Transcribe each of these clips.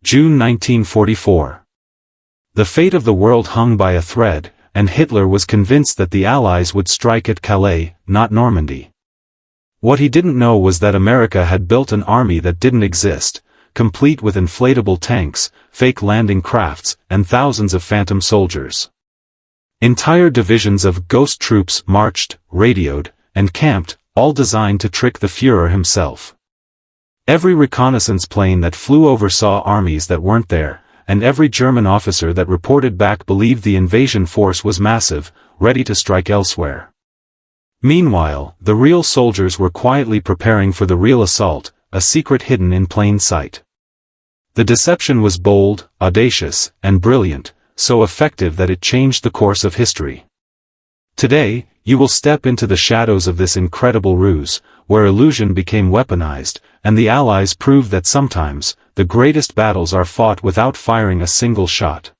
June 1944. The fate of the world hung by a thread, and Hitler was convinced that the Allies would strike at Calais, not Normandy. What he didn't know was that America had built an army that didn't exist, complete with inflatable tanks, fake landing crafts, and thousands of phantom soldiers. Entire divisions of ghost troops marched, radioed, and camped, all designed to trick the Führer himself. Every reconnaissance plane that flew over saw armies that weren't there, and every German officer that reported back believed the invasion force was massive, ready to strike elsewhere. Meanwhile, the real soldiers were quietly preparing for the real assault, a secret hidden in plain sight. The deception was bold, audacious, and brilliant, so effective that it changed the course of history. Today, you will step into the shadows of this incredible ruse, where illusion became weaponized, and the Allies proved that sometimes, the greatest battles are fought without firing a single shot.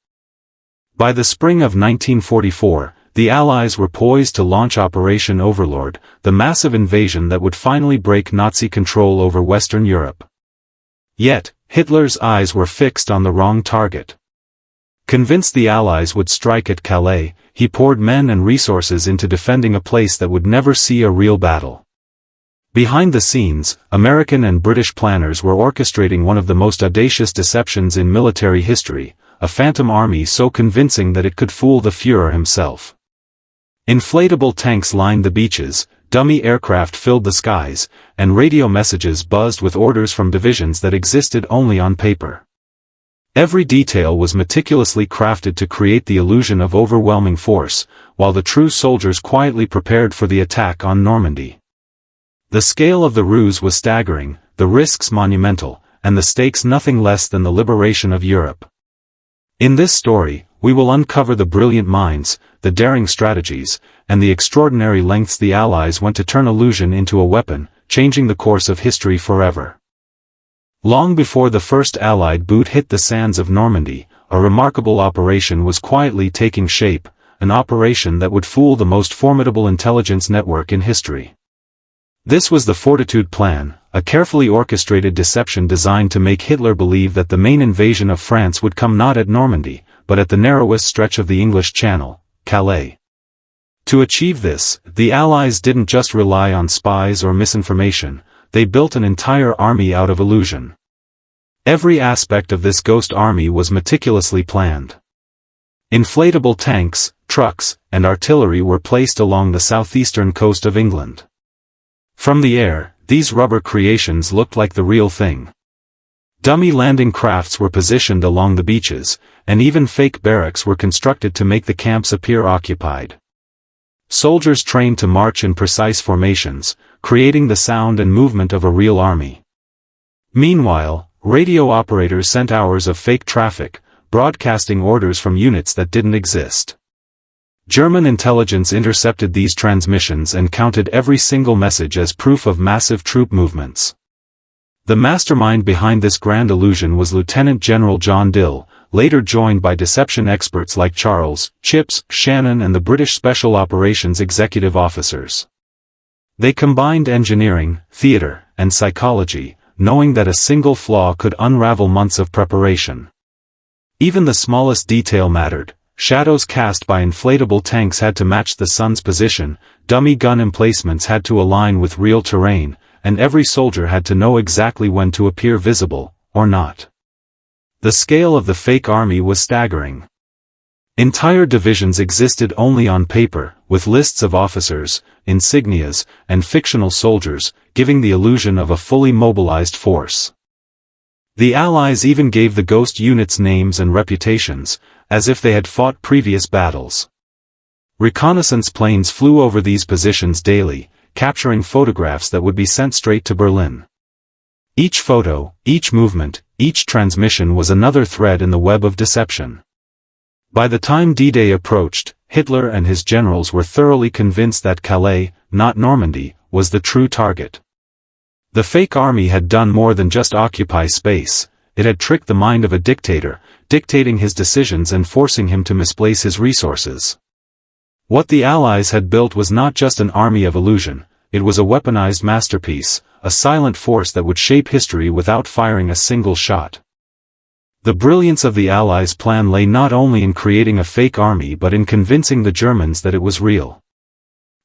By the spring of 1944, the Allies were poised to launch Operation Overlord, the massive invasion that would finally break Nazi control over Western Europe. Yet, Hitler's eyes were fixed on the wrong target. Convinced the Allies would strike at Calais, he poured men and resources into defending a place that would never see a real battle. Behind the scenes, American and British planners were orchestrating one of the most audacious deceptions in military history, a phantom army so convincing that it could fool the Führer himself. Inflatable tanks lined the beaches, dummy aircraft filled the skies, and radio messages buzzed with orders from divisions that existed only on paper. Every detail was meticulously crafted to create the illusion of overwhelming force, while the true soldiers quietly prepared for the attack on Normandy. The scale of the ruse was staggering, the risks monumental, and the stakes nothing less than the liberation of Europe. In this story, we will uncover the brilliant minds, the daring strategies, and the extraordinary lengths the Allies went to turn illusion into a weapon, changing the course of history forever. Long before the first Allied boot hit the sands of Normandy, a remarkable operation was quietly taking shape, an operation that would fool the most formidable intelligence network in history. This was the Fortitude Plan, a carefully orchestrated deception designed to make Hitler believe that the main invasion of France would come not at Normandy, but at the narrowest stretch of the English Channel, Calais. To achieve this, the Allies didn't just rely on spies or misinformation, they built an entire army out of illusion. Every aspect of this ghost army was meticulously planned. Inflatable tanks, trucks, and artillery were placed along the southeastern coast of England. From the air, these rubber creations looked like the real thing. Dummy landing crafts were positioned along the beaches, and even fake barracks were constructed to make the camps appear occupied. Soldiers trained to march in precise formations, creating the sound and movement of a real army. Meanwhile, radio operators sent hours of fake traffic, broadcasting orders from units that didn't exist. German intelligence intercepted these transmissions and counted every single message as proof of massive troop movements. The mastermind behind this grand illusion was Lieutenant General John Dill, later joined by deception experts like Charles, Chips, Shannon and the British Special Operations executive officers. They combined engineering, theater, and psychology, knowing that a single flaw could unravel months of preparation. Even the smallest detail mattered. Shadows cast by inflatable tanks had to match the sun's position, dummy gun emplacements had to align with real terrain, and every soldier had to know exactly when to appear visible, or not. The scale of the fake army was staggering. Entire divisions existed only on paper, with lists of officers, insignias, and fictional soldiers, giving the illusion of a fully mobilized force. The Allies even gave the ghost units names and reputations, as if they had fought previous battles. Reconnaissance planes flew over these positions daily, capturing photographs that would be sent straight to Berlin. Each photo, each movement, each transmission was another thread in the web of deception. By the time D-Day approached, Hitler and his generals were thoroughly convinced that Calais, not Normandy, was the true target. The fake army had done more than just occupy space, it had tricked the mind of a dictator, dictating his decisions and forcing him to misplace his resources. What the Allies had built was not just an army of illusion, it was a weaponized masterpiece, a silent force that would shape history without firing a single shot. The brilliance of the Allies' plan lay not only in creating a fake army but in convincing the Germans that it was real.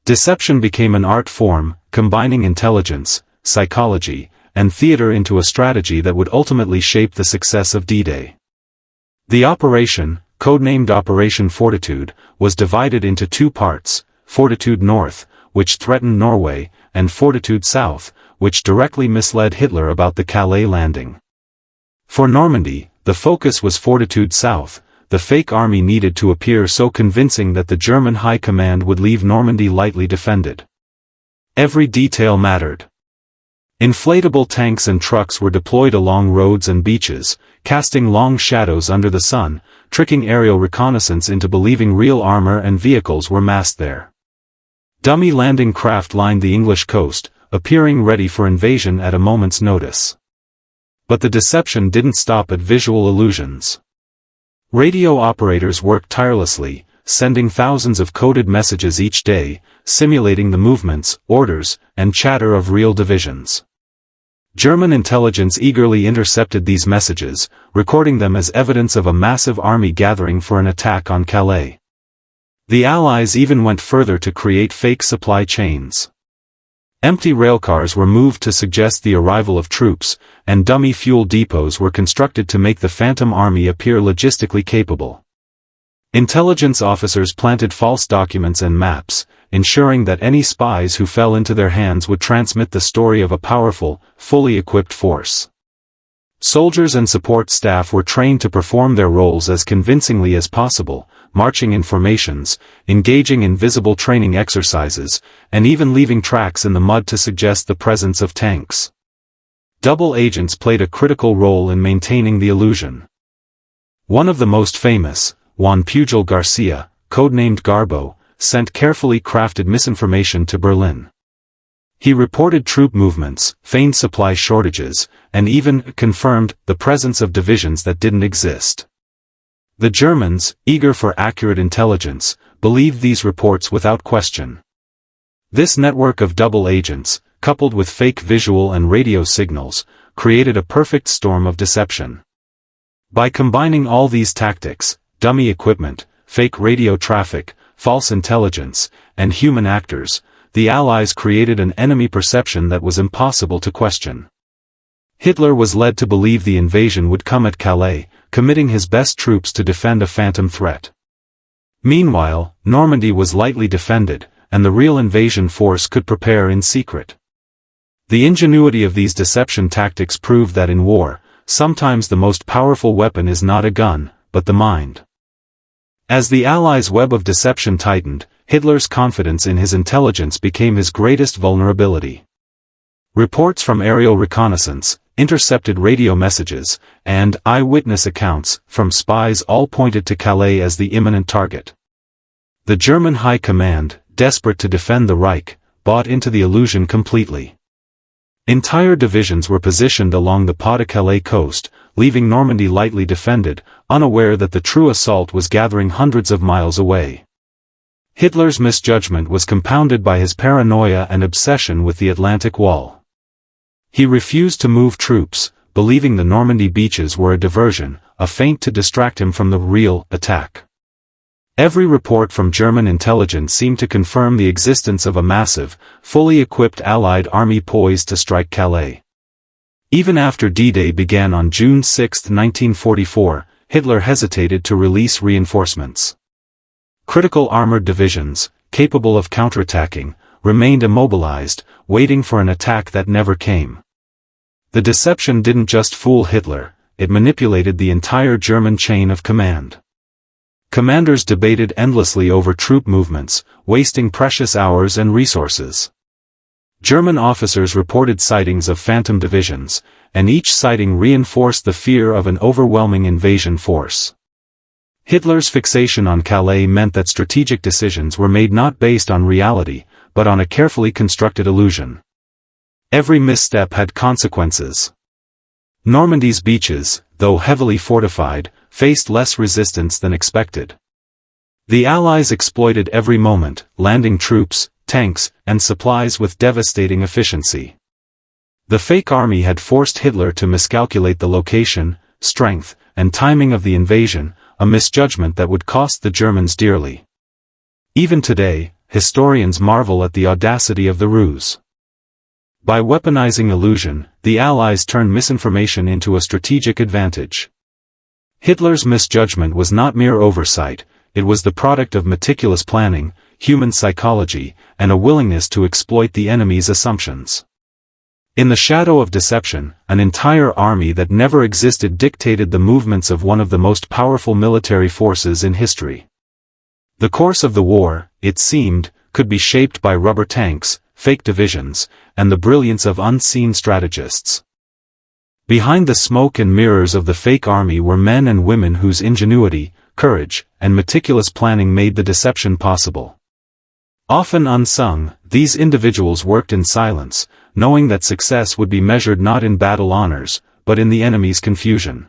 Deception became an art form, combining intelligence, psychology, and theater into a strategy that would ultimately shape the success of D-Day. The operation, codenamed Operation Fortitude, was divided into two parts: Fortitude North, which threatened Norway, and Fortitude South, which directly misled Hitler about the Calais landing. For Normandy, the focus was Fortitude South. The fake army needed to appear so convincing that the German high command would leave Normandy lightly defended. Every detail mattered. Inflatable tanks and trucks were deployed along roads and beaches, casting long shadows under the sun, tricking aerial reconnaissance into believing real armor and vehicles were massed there. Dummy landing craft lined the English coast, appearing ready for invasion at a moment's notice. But the deception didn't stop at visual illusions. Radio operators worked tirelessly, sending thousands of coded messages each day, simulating the movements, orders, and chatter of real divisions. German intelligence eagerly intercepted these messages, recording them as evidence of a massive army gathering for an attack on Calais. The Allies even went further to create fake supply chains. Empty railcars were moved to suggest the arrival of troops, and dummy fuel depots were constructed to make the Phantom Army appear logistically capable. Intelligence officers planted false documents and maps, ensuring that any spies who fell into their hands would transmit the story of a powerful, fully equipped force. Soldiers and support staff were trained to perform their roles as convincingly as possible, marching in formations, engaging in visible training exercises, and even leaving tracks in the mud to suggest the presence of tanks. Double agents played a critical role in maintaining the illusion. One of the most famous, Juan Pujol Garcia, codenamed Garbo, sent carefully crafted misinformation to Berlin. He reported troop movements, feigned supply shortages, and even confirmed the presence of divisions that didn't exist. The Germans, eager for accurate intelligence, believed these reports without question. This network of double agents, coupled with fake visual and radio signals, created a perfect storm of deception. By combining all these tactics, dummy equipment, fake radio traffic, false intelligence, and human actors, the Allies created an enemy perception that was impossible to question. Hitler was led to believe the invasion would come at Calais, committing his best troops to defend a phantom threat. Meanwhile, Normandy was lightly defended, and the real invasion force could prepare in secret. The ingenuity of these deception tactics proved that in war, sometimes the most powerful weapon is not a gun, but the mind. As the Allies' web of deception tightened, Hitler's confidence in his intelligence became his greatest vulnerability. Reports from aerial reconnaissance, intercepted radio messages, and eyewitness accounts from spies all pointed to Calais as the imminent target. The German High Command, desperate to defend the Reich, bought into the illusion completely. Entire divisions were positioned along the Pas-de-Calais coast, leaving Normandy lightly defended, unaware that the true assault was gathering hundreds of miles away. Hitler's misjudgment was compounded by his paranoia and obsession with the Atlantic Wall. He refused to move troops, believing the Normandy beaches were a diversion, a feint to distract him from the real attack. Every report from German intelligence seemed to confirm the existence of a massive, fully equipped Allied army poised to strike Calais. Even after D-Day began on June 6, 1944, Hitler hesitated to release reinforcements. Critical armored divisions, capable of counterattacking, remained immobilized, waiting for an attack that never came. The deception didn't just fool Hitler, it manipulated the entire German chain of command. Commanders debated endlessly over troop movements, wasting precious hours and resources. German officers reported sightings of phantom divisions, and each sighting reinforced the fear of an overwhelming invasion force. Hitler's fixation on Calais meant that strategic decisions were made not based on reality, but on a carefully constructed illusion. Every misstep had consequences. Normandy's beaches, though heavily fortified, faced less resistance than expected. The Allies exploited every moment, landing troops, tanks, and supplies with devastating efficiency. The fake army had forced Hitler to miscalculate the location, strength, and timing of the invasion, a misjudgment that would cost the Germans dearly. Even today, historians marvel at the audacity of the ruse. By weaponizing illusion, the Allies turned misinformation into a strategic advantage. Hitler's misjudgment was not mere oversight, it was the product of meticulous planning, human psychology, and a willingness to exploit the enemy's assumptions. In the shadow of deception, an entire army that never existed dictated the movements of one of the most powerful military forces in history. The course of the war, it seemed, could be shaped by rubber tanks, fake divisions, and the brilliance of unseen strategists. Behind the smoke and mirrors of the fake army were men and women whose ingenuity, courage, and meticulous planning made the deception possible. Often unsung, these individuals worked in silence, knowing that success would be measured not in battle honors, but in the enemy's confusion.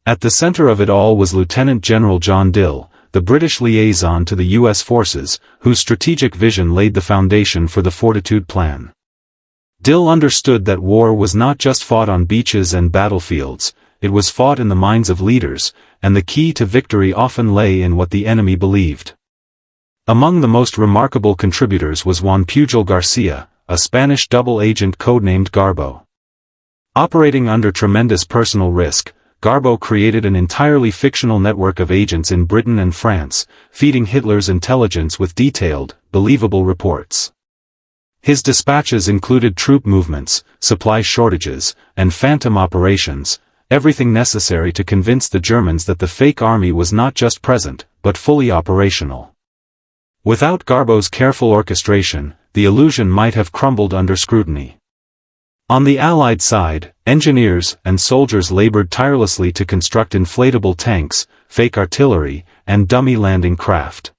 At the center of it all was Lieutenant General John Dill, the British liaison to the U.S. forces, whose strategic vision laid the foundation for the Fortitude Plan. Dill understood that war was not just fought on beaches and battlefields, it was fought in the minds of leaders, and the key to victory often lay in what the enemy believed. Among the most remarkable contributors was Juan Pujol Garcia, a Spanish double agent codenamed Garbo. Operating under tremendous personal risk, Garbo created an entirely fictional network of agents in Britain and France, feeding Hitler's intelligence with detailed, believable reports. His dispatches included troop movements, supply shortages, and phantom operations, everything necessary to convince the Germans that the fake army was not just present, but fully operational. Without Garbo's careful orchestration, the illusion might have crumbled under scrutiny. On the Allied side, engineers and soldiers labored tirelessly to construct inflatable tanks, fake artillery, and dummy landing craft.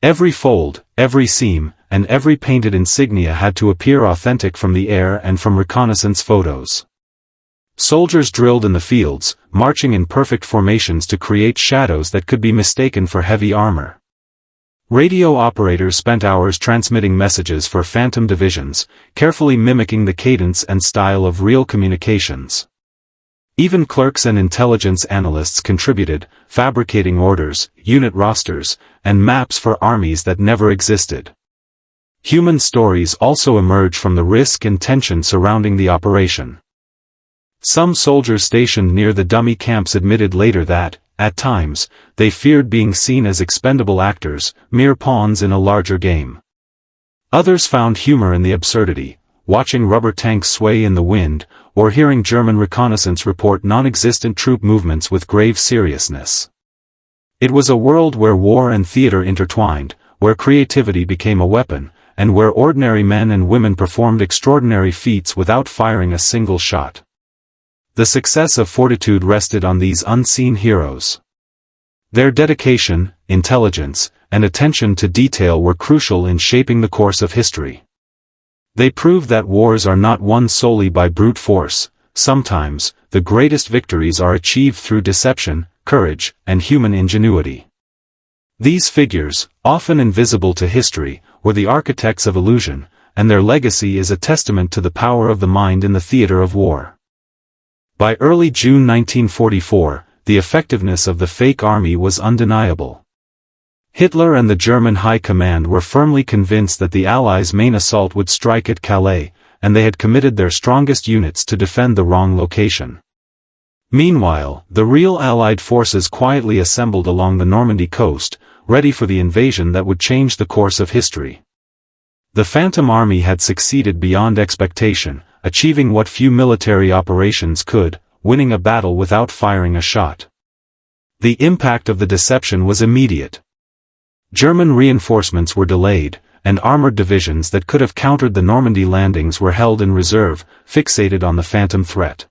Every fold, every seam, and every painted insignia had to appear authentic from the air and from reconnaissance photos. Soldiers drilled in the fields, marching in perfect formations to create shadows that could be mistaken for heavy armor. Radio operators spent hours transmitting messages for phantom divisions, carefully mimicking the cadence and style of real communications. Even clerks and intelligence analysts contributed, fabricating orders, unit rosters, and maps for armies that never existed. Human stories also emerged from the risk and tension surrounding the operation. Some soldiers stationed near the dummy camps admitted later that, at times, they feared being seen as expendable actors, mere pawns in a larger game. Others found humor in the absurdity, watching rubber tanks sway in the wind, or hearing German reconnaissance report non-existent troop movements with grave seriousness. It was a world where war and theater intertwined, where creativity became a weapon, and where ordinary men and women performed extraordinary feats without firing a single shot. The success of Fortitude rested on these unseen heroes. Their dedication, intelligence, and attention to detail were crucial in shaping the course of history. They proved that wars are not won solely by brute force. Sometimes, the greatest victories are achieved through deception, courage, and human ingenuity. These figures, often invisible to history, were the architects of illusion, and their legacy is a testament to the power of the mind in the theater of war. By early June 1944, the effectiveness of the fake army was undeniable. Hitler and the German High Command were firmly convinced that the Allies' main assault would strike at Calais, and they had committed their strongest units to defend the wrong location. Meanwhile, the real Allied forces quietly assembled along the Normandy coast, ready for the invasion that would change the course of history. The Phantom Army had succeeded beyond expectation, achieving what few military operations could, winning a battle without firing a shot. The impact of the deception was immediate. German reinforcements were delayed, and armored divisions that could have countered the Normandy landings were held in reserve, fixated on the phantom threat.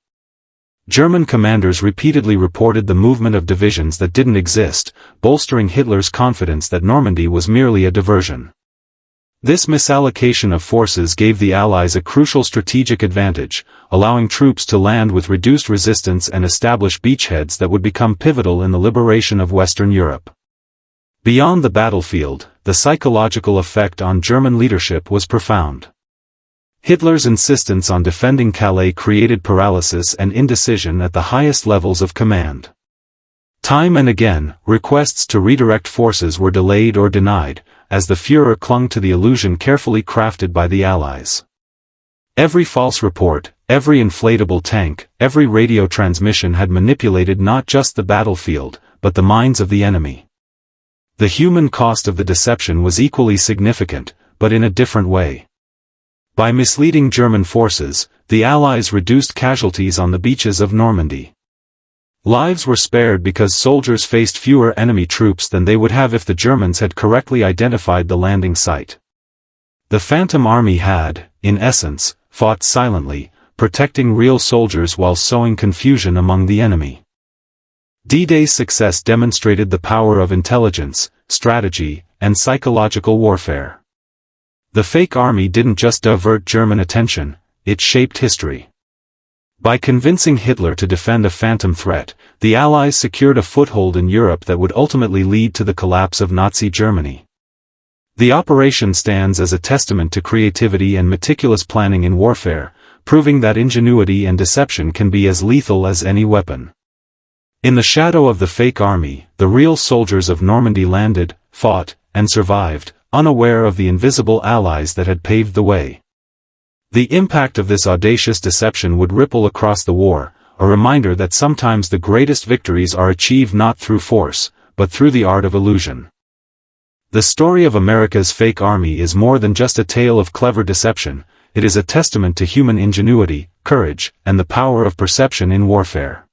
German commanders repeatedly reported the movement of divisions that didn't exist, bolstering Hitler's confidence that Normandy was merely a diversion. This misallocation of forces gave the Allies a crucial strategic advantage, allowing troops to land with reduced resistance and establish beachheads that would become pivotal in the liberation of Western Europe. Beyond the battlefield, the psychological effect on German leadership was profound. Hitler's insistence on defending Calais created paralysis and indecision at the highest levels of command. Time and again, requests to redirect forces were delayed or denied, as the Führer clung to the illusion carefully crafted by the Allies. Every false report, every inflatable tank, every radio transmission had manipulated not just the battlefield, but the minds of the enemy. The human cost of the deception was equally significant, but in a different way. By misleading German forces, the Allies reduced casualties on the beaches of Normandy. Lives were spared because soldiers faced fewer enemy troops than they would have if the Germans had correctly identified the landing site. The Phantom Army had, in essence, fought silently, protecting real soldiers while sowing confusion among the enemy. D-Day's success demonstrated the power of intelligence, strategy, and psychological warfare. The fake army didn't just divert German attention, it shaped history. By convincing Hitler to defend a phantom threat, the Allies secured a foothold in Europe that would ultimately lead to the collapse of Nazi Germany. The operation stands as a testament to creativity and meticulous planning in warfare, proving that ingenuity and deception can be as lethal as any weapon. In the shadow of the fake army, the real soldiers of Normandy landed, fought, and survived, unaware of the invisible allies that had paved the way. The impact of this audacious deception would ripple across the war, a reminder that sometimes the greatest victories are achieved not through force, but through the art of illusion. The story of America's fake army is more than just a tale of clever deception, it is a testament to human ingenuity, courage, and the power of perception in warfare.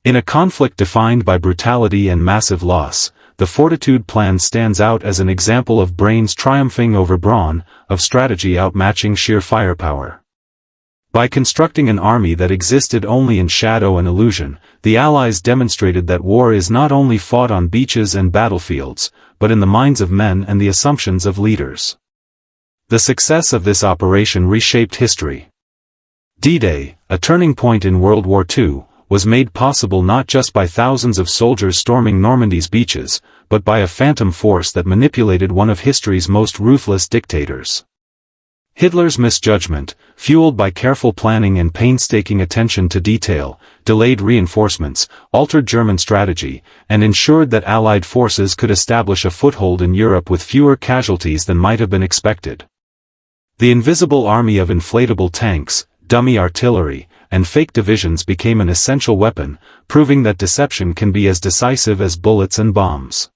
In a conflict defined by brutality and massive loss, the Fortitude Plan stands out as an example of brains triumphing over brawn, of strategy outmatching sheer firepower. By constructing an army that existed only in shadow and illusion, the Allies demonstrated that war is not only fought on beaches and battlefields, but in the minds of men and the assumptions of leaders. The success of this operation reshaped history. D-Day, a turning point in World War II, was made possible not just by thousands of soldiers storming Normandy's beaches, but by a phantom force that manipulated one of history's most ruthless dictators. Hitler's misjudgment, fueled by careful planning and painstaking attention to detail, delayed reinforcements, altered German strategy, and ensured that Allied forces could establish a foothold in Europe with fewer casualties than might have been expected. The invisible army of inflatable tanks, dummy artillery, and fake divisions became an essential weapon, proving that deception can be as decisive as bullets and bombs.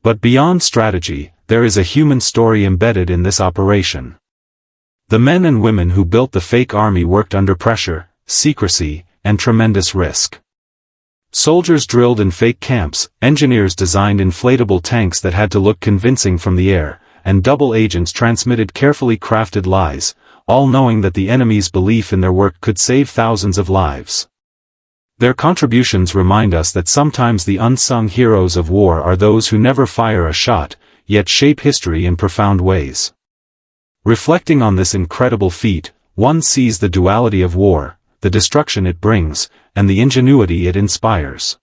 But beyond strategy, there is a human story embedded in this operation. The men and women who built the fake army worked under pressure, secrecy, and tremendous risk. Soldiers drilled in fake camps, engineers designed inflatable tanks that had to look convincing from the air, and double agents transmitted carefully crafted lies, all knowing that the enemy's belief in their work could save thousands of lives. Their contributions remind us that sometimes the unsung heroes of war are those who never fire a shot, yet shape history in profound ways. Reflecting on this incredible feat, one sees the duality of war, the destruction it brings, and the ingenuity it inspires.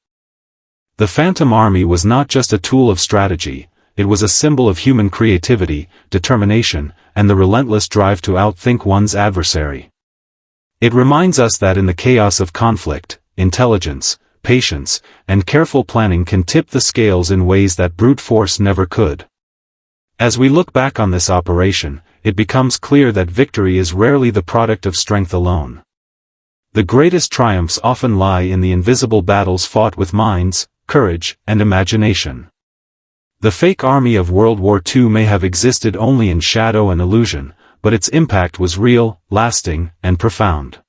The Phantom Army was not just a tool of strategy, it was a symbol of human creativity, determination, and the relentless drive to outthink one's adversary. It reminds us that in the chaos of conflict, intelligence, patience, and careful planning can tip the scales in ways that brute force never could. As we look back on this operation, it becomes clear that victory is rarely the product of strength alone. The greatest triumphs often lie in the invisible battles fought with minds, courage, and imagination. The fake army of World War II may have existed only in shadow and illusion, but its impact was real, lasting, and profound.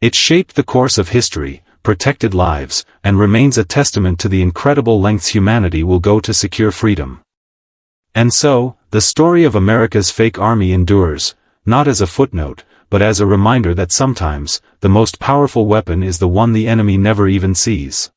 It shaped the course of history, protected lives, and remains a testament to the incredible lengths humanity will go to secure freedom. And so, the story of America's fake army endures, not as a footnote, but as a reminder that sometimes, the most powerful weapon is the one the enemy never even sees.